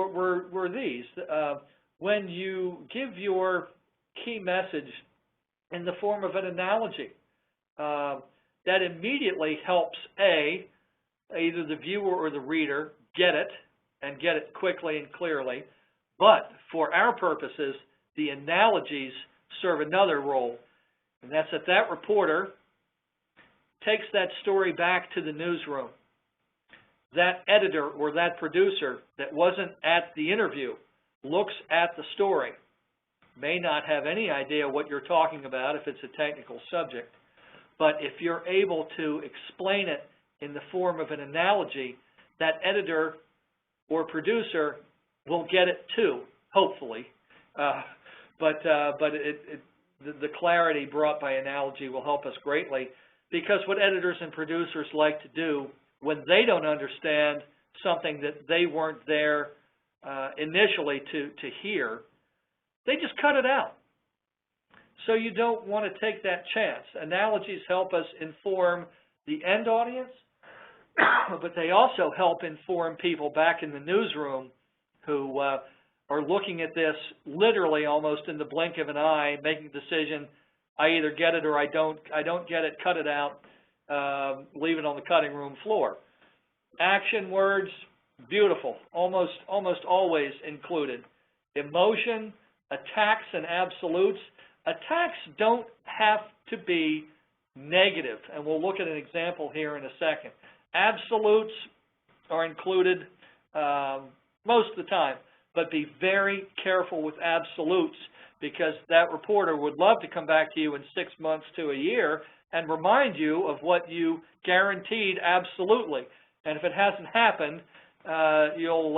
were these. When you give your key message in the form of an analogy, that immediately helps either the viewer or the reader get it, and get it quickly and clearly. But for our purposes, the analogies serve another role, and that's that reporter takes that story back to the newsroom. That editor or that producer that wasn't at the interview looks at the story, may not have any idea what you're talking about if it's a technical subject, but if you're able to explain it in the form of an analogy, that editor or producer will get it too, hopefully. But the clarity brought by analogy will help us greatly, because what editors and producers like to do when they don't understand something that they weren't there initially to hear, they just cut it out. So you don't want to take that chance. Analogies help us inform the end audience, but they also help inform people back in the newsroom who are looking at this literally almost in the blink of an eye, making a decision, I either get it or I don't get it, cut it out, leave it on the cutting room floor. Action words, beautiful, almost always included. Emotion, attacks and absolutes. Attacks don't have to be negative, and we'll look at an example here in a second. Absolutes are included most of the time, but be very careful with absolutes, because that reporter would love to come back to you in 6 months to a year and remind you of what you guaranteed absolutely. And if it hasn't happened, you'll